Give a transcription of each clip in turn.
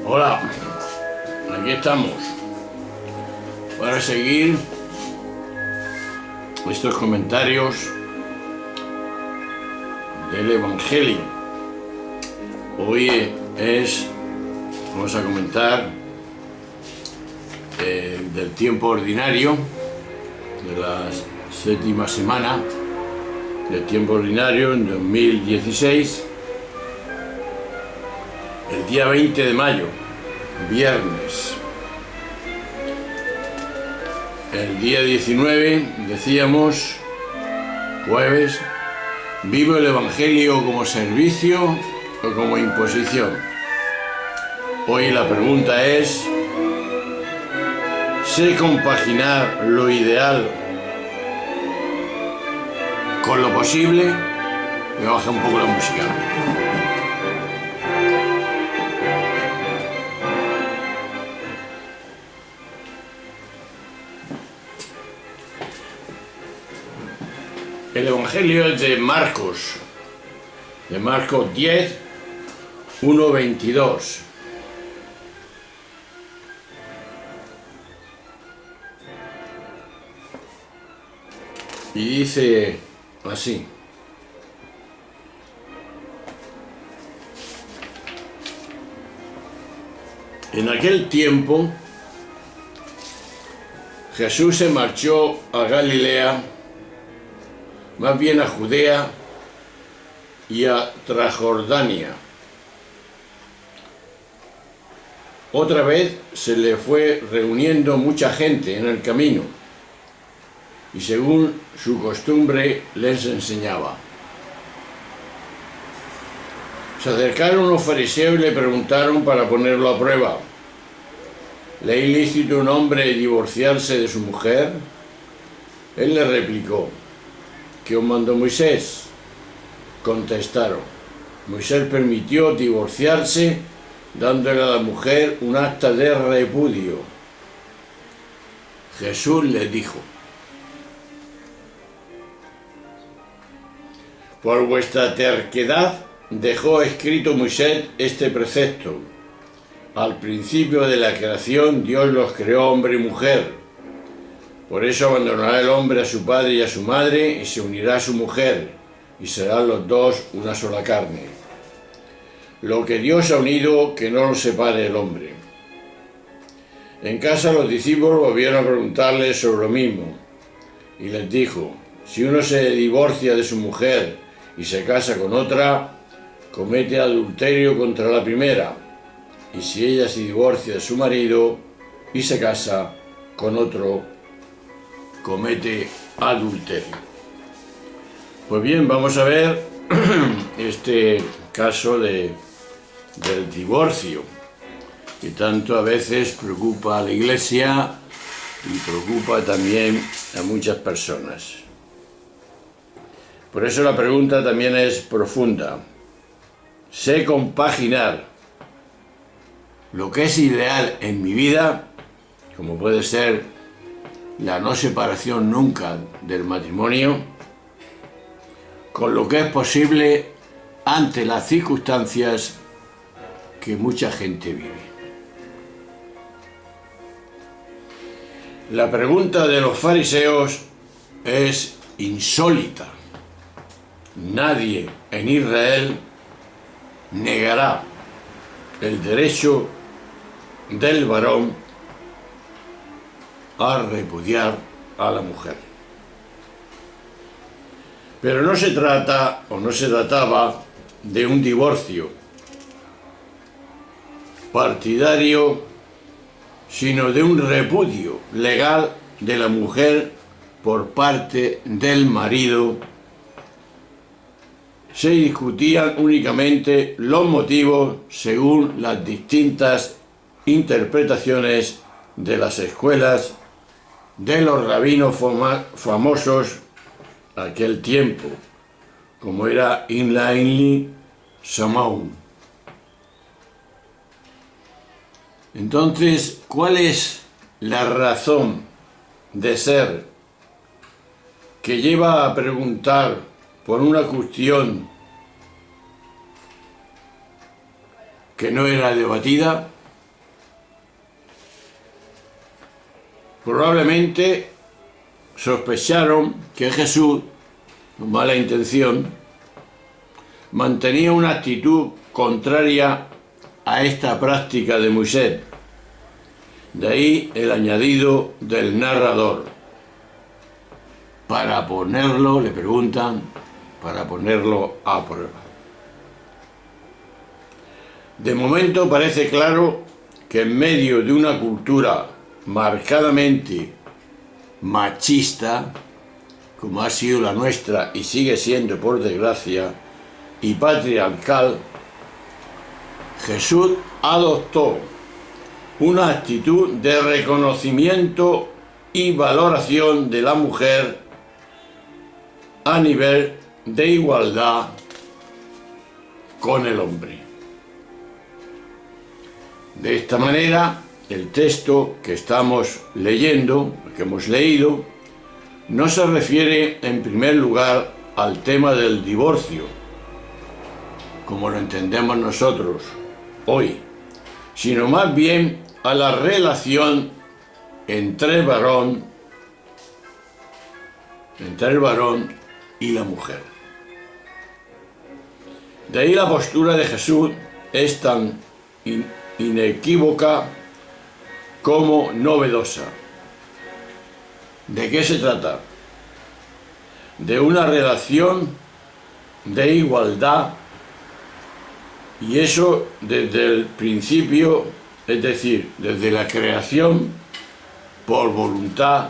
Hola, aquí estamos para seguir estos comentarios del Evangelio. Hoy vamos a comentar del tiempo ordinario de la séptima semana del tiempo ordinario en 2016, el día 20 de mayo, viernes. El día 19, decíamos, jueves, ¿vivo el Evangelio como servicio o como imposición? Hoy la pregunta es, ¿sé compaginar lo ideal con lo posible? Me baja un poco la música. El Evangelio es de Marcos 10, 1, 22. Y dice así: en aquel tiempo Jesús se marchó a Galilea, más bien a Judea y a Transjordania. Otra vez se le fue reuniendo mucha gente en el camino, y según su costumbre les enseñaba. Se acercaron los fariseos y le preguntaron para ponerlo a prueba: ¿le es lícito a un hombre divorciarse de su mujer? Él le replicó: ¿qué os mandó Moisés? Contestaron: Moisés permitió divorciarse dándole a la mujer un acta de repudio. Jesús les dijo: por vuestra terquedad dejó escrito Moisés este precepto. Al principio de la creación Dios los creó hombre y mujer. Por eso abandonará el hombre a su padre y a su madre y se unirá a su mujer, y serán los dos una sola carne. Lo que Dios ha unido, que no lo separe el hombre. En casa los discípulos volvieron a preguntarle sobre lo mismo, y les dijo: si uno se divorcia de su mujer y se casa con otra, comete adulterio contra la primera, y si ella se divorcia de su marido y se casa con otro, comete adulterio. Pues bien, vamos a ver este caso del divorcio, que tanto a veces preocupa a la Iglesia y preocupa también a muchas personas. Por eso la pregunta también es profunda. ¿Sé compaginar lo que es ideal en mi vida, como puede ser la no separación nunca del matrimonio, con lo que es posible ante las circunstancias que mucha gente vive? La pregunta de los fariseos es insólita. Nadie en Israel negará el derecho del varón a repudiar a la mujer. Pero no se trata o no se trataba de un divorcio partidario, sino de un repudio legal de la mujer por parte del marido. Se discutían únicamente los motivos según las distintas interpretaciones de las escuelas de los rabinos famosos aquel tiempo, como era Inlainli Samaun. Entonces, ¿cuál es la razón de ser que lleva a preguntar por una cuestión que no era debatida? Probablemente sospecharon que Jesús, con mala intención, mantenía una actitud contraria a esta práctica de Moisés. De ahí el añadido del narrador. Para ponerlo, le preguntan, para ponerlo a prueba. De momento parece claro que en medio de una cultura marcadamente machista, como ha sido la nuestra y sigue siendo por desgracia, y patriarcal, Jesús adoptó una actitud de reconocimiento y valoración de la mujer a nivel de igualdad con el hombre. De esta manera, el texto que estamos leyendo, que hemos leído, no se refiere en primer lugar al tema del divorcio, como lo entendemos nosotros hoy, sino más bien a la relación entre el varón y la mujer. De ahí la postura de Jesús es tan inequívoca como novedosa. ¿De qué se trata? De una relación de igualdad, y eso desde el principio, es decir, desde la creación por voluntad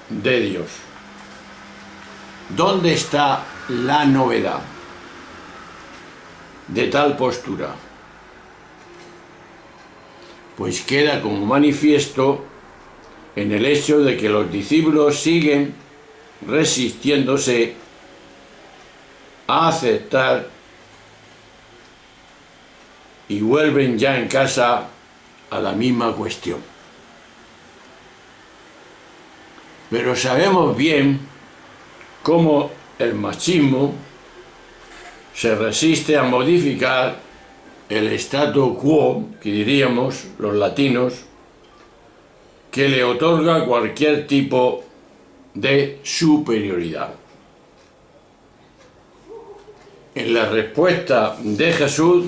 de Dios. ¿Dónde está la novedad de tal postura? Pues queda como manifiesto en el hecho de que los discípulos siguen resistiéndose a aceptar y vuelven ya en casa a la misma cuestión. Pero sabemos bien cómo el machismo se resiste a modificar el statu quo, que diríamos los latinos, que le otorga cualquier tipo de superioridad. En la respuesta de Jesús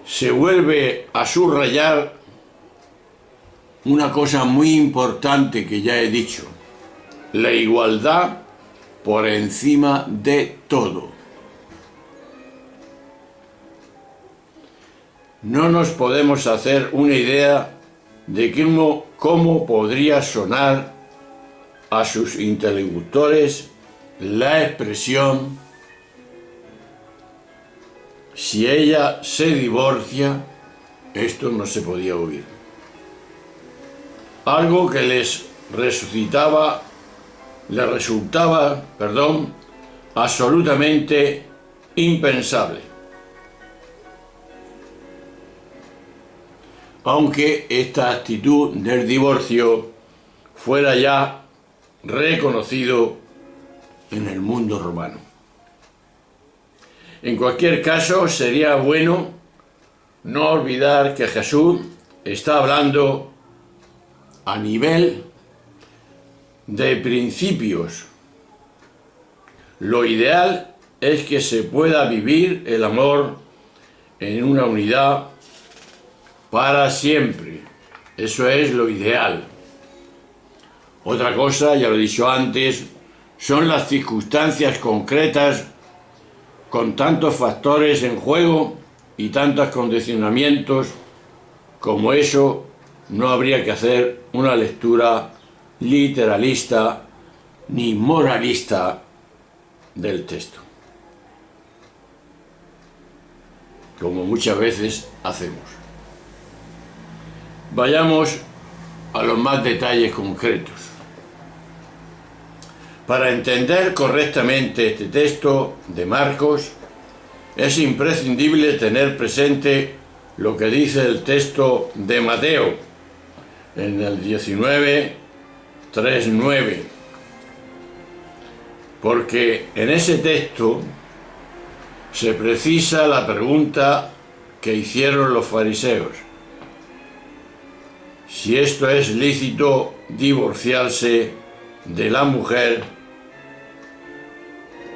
se vuelve a subrayar una cosa muy importante que ya he dicho: la igualdad por encima de todo. No nos podemos hacer una idea de cómo podría sonar a sus interlocutores la expresión: si ella se divorcia. Esto no se podía oír. Algo que les resultaba absolutamente impensable. Aunque esta actitud del divorcio fuera ya reconocido en el mundo romano. En cualquier caso, sería bueno no olvidar que Jesús está hablando a nivel de principios. Lo ideal es que se pueda vivir el amor en una unidad para siempre. Eso es lo ideal. Otra cosa, ya lo he dicho antes, son las circunstancias concretas con tantos factores en juego y tantos condicionamientos. Como eso, no habría que hacer una lectura literalista ni moralista del texto, como muchas veces hacemos. Vayamos a los más detalles concretos. Para entender correctamente este texto de Marcos, es imprescindible tener presente lo que dice el texto de Mateo, en el 19:3-9, porque en ese texto se precisa la pregunta que hicieron los fariseos: si esto es lícito divorciarse de la mujer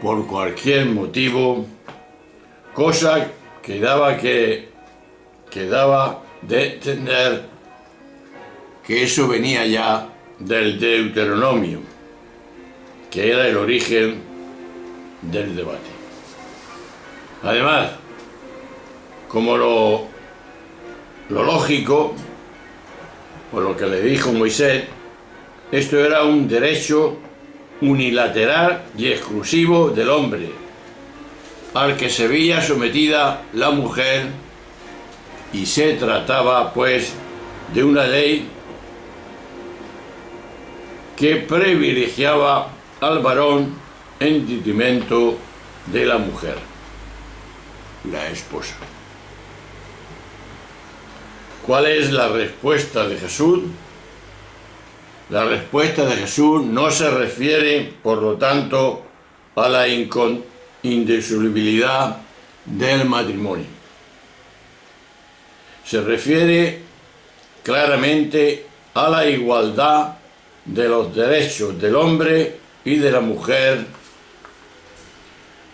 por cualquier motivo, cosa que daba de entender que eso venía ya del Deuteronomio, que era el origen del debate. Además, como lo lógico, por lo que le dijo Moisés, esto era un derecho unilateral y exclusivo del hombre, al que se veía sometida la mujer, y se trataba, pues, de una ley que privilegiaba al varón en detrimento de la mujer, la esposa. ¿Cuál es la respuesta de Jesús? La respuesta de Jesús no se refiere, por lo tanto, a la indisolubilidad del matrimonio. Se refiere claramente a la igualdad de los derechos del hombre y de la mujer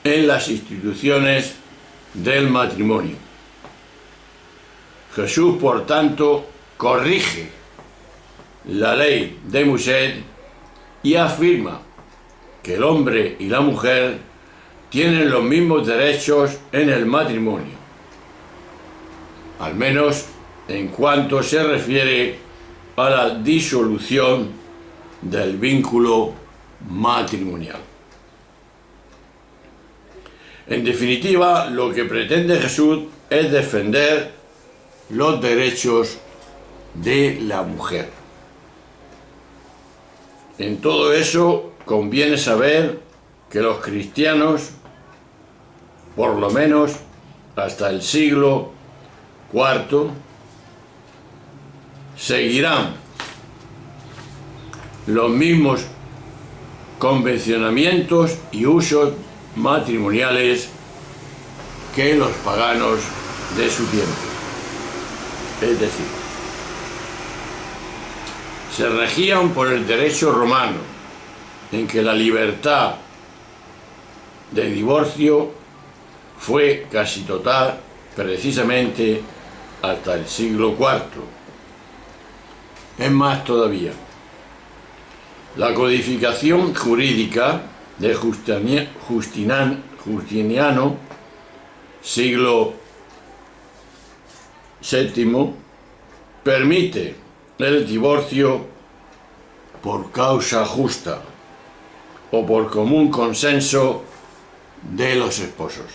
en las instituciones del matrimonio. Jesús, por tanto, corrige la ley de Moisés y afirma que el hombre y la mujer tienen los mismos derechos en el matrimonio, al menos en cuanto se refiere a la disolución del vínculo matrimonial. En definitiva, lo que pretende Jesús es defender los derechos de la mujer. En todo eso conviene saber que los cristianos, por lo menos hasta el siglo IV, seguirán los mismos convencionamientos y usos matrimoniales que los paganos de su tiempo. Es decir, se regían por el derecho romano, en que la libertad de divorcio fue casi total precisamente hasta el siglo IV. Es más todavía, la codificación jurídica de Justiniano, siglo VII, permite el divorcio por causa justa o por común consenso de los esposos.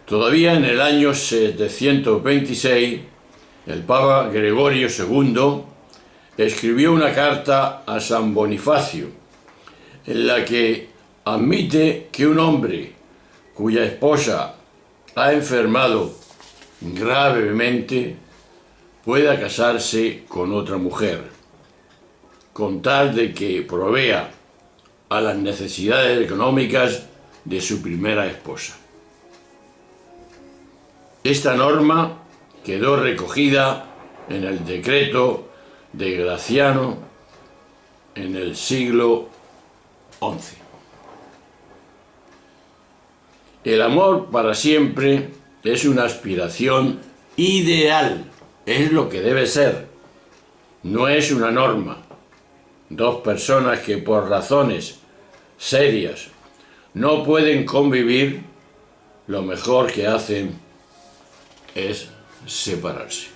Todavía en el año 726, el Papa Gregorio II escribió una carta a San Bonifacio, en la que admite que un hombre cuya esposa ha enfermado gravemente pueda casarse con otra mujer, con tal de que provea a las necesidades económicas de su primera esposa. Esta norma quedó recogida en el decreto de Graciano en el siglo XI. El amor para siempre es una aspiración ideal, es lo que debe ser, no es una norma. Dos personas que por razones serias no pueden convivir, lo mejor que hacen es separarse.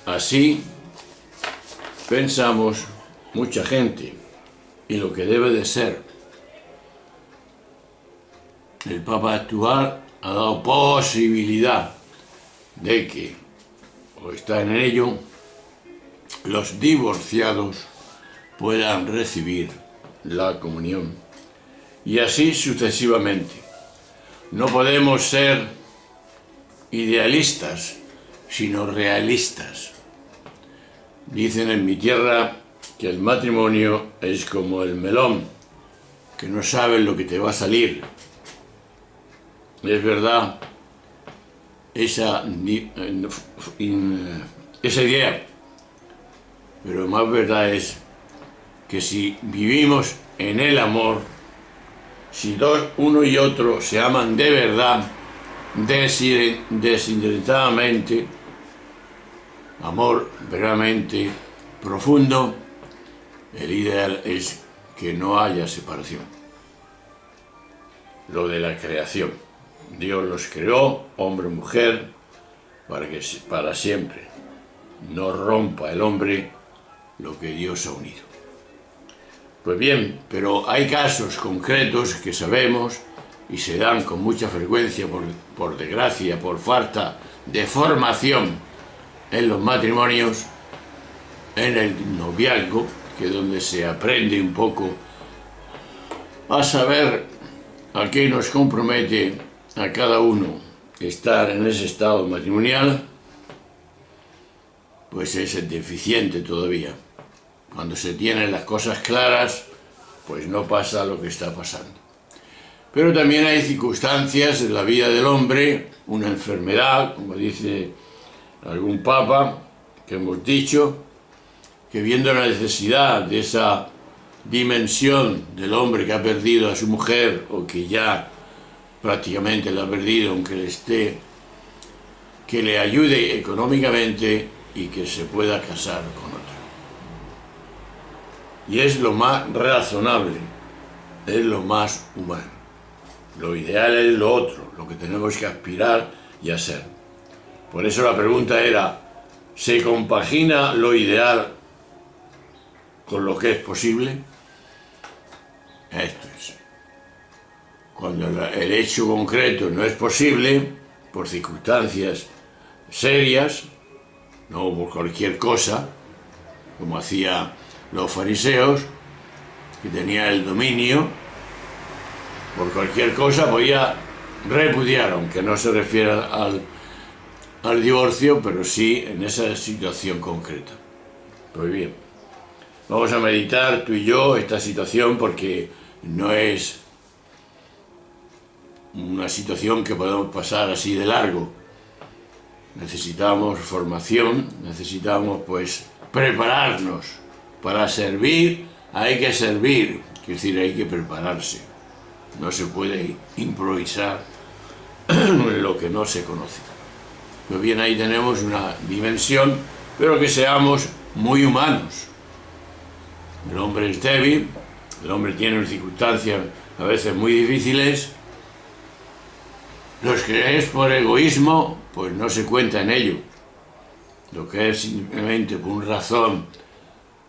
Así pensamos mucha gente, y lo que debe de ser. El Papa actual ha dado posibilidad de que, o está en ello, los divorciados puedan recibir la comunión, y así sucesivamente. No podemos ser idealistas, sino realistas. Dicen en mi tierra que el matrimonio es como el melón, que no sabes lo que te va a salir. Es verdad esa esa idea. Pero más verdad es que si vivimos en el amor, si uno y otro se aman de verdad, desinteresadamente, amor verdaderamente profundo, el ideal es que no haya separación. Lo de la creación. Dios los creó, hombre y mujer, para siempre. No rompa el hombre lo que Dios ha unido. Pues bien, pero hay casos concretos que sabemos y se dan con mucha frecuencia, por desgracia, por falta de formación en los matrimonios, en el noviazgo, que es donde se aprende un poco a saber a qué nos compromete a cada uno estar en ese estado matrimonial, pues es deficiente todavía. Cuando se tienen las cosas claras, pues no pasa lo que está pasando. Pero también hay circunstancias en la vida del hombre, una enfermedad, como dice algún papa, que hemos dicho, que viendo la necesidad de esa dimensión del hombre que ha perdido a su mujer, o que ya prácticamente la ha perdido, aunque que le ayude económicamente y que se pueda casar con otro. Y es lo más razonable, es lo más humano. Lo ideal es lo otro, lo que tenemos que aspirar y hacer. Por eso la pregunta era, ¿se compagina lo ideal con lo que es posible? Esto es. Cuando el hecho concreto no es posible, por circunstancias serias, no por cualquier cosa, como hacían los fariseos, que tenían el dominio, por cualquier cosa podía repudiar, aunque no se refiera al divorcio, pero sí en esa situación concreta. Pues bien, vamos a meditar tú y yo esta situación, porque no es una situación que podemos pasar así de largo. Necesitamos formación, necesitamos pues prepararnos para servir. Hay que servir, es decir, hay que prepararse. No se puede improvisar en lo que no se conoce. Pues bien, ahí tenemos una dimensión, pero que seamos muy humanos. El hombre es débil, el hombre tiene circunstancias a veces muy difíciles. Los que es por egoísmo, pues no se cuenta en ello. Lo que es simplemente por una razón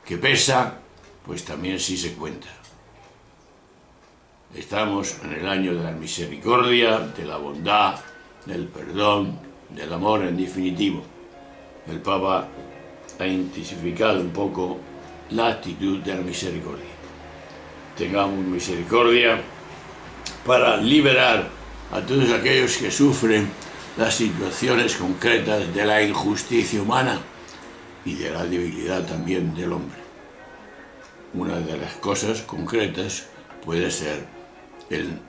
que pesa, pues también sí se cuenta. Estamos en el año de la misericordia, de la bondad, del perdón, del amor en definitivo. El Papa ha intensificado un poco la actitud de la misericordia. Tengamos misericordia para liberar a todos aquellos que sufren las situaciones concretas de la injusticia humana y de la debilidad también del hombre. Una de las cosas concretas puede ser el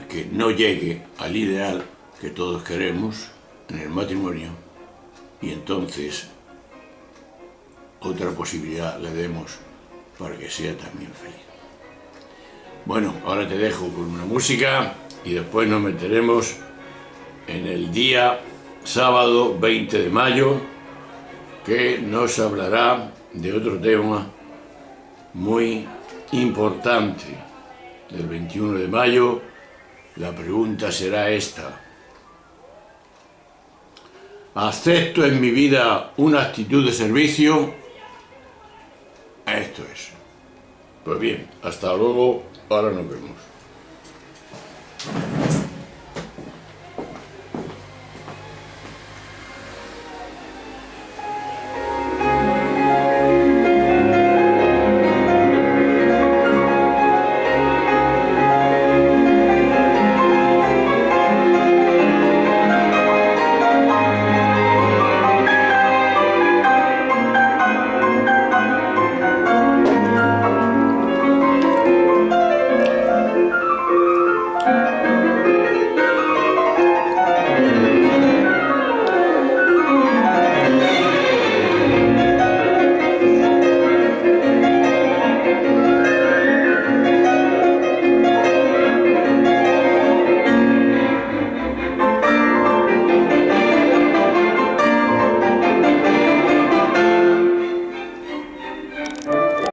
que no llegue al ideal que todos queremos en el matrimonio, y entonces otra posibilidad le demos para que sea también feliz. Bueno, ahora te dejo con una música y después nos meteremos en el día sábado 20 de mayo, que nos hablará de otro tema muy importante. El 21 de mayo la pregunta será esta: ¿acepto en mi vida una actitud de servicio? Esto es. Pues bien, hasta luego, ahora nos vemos.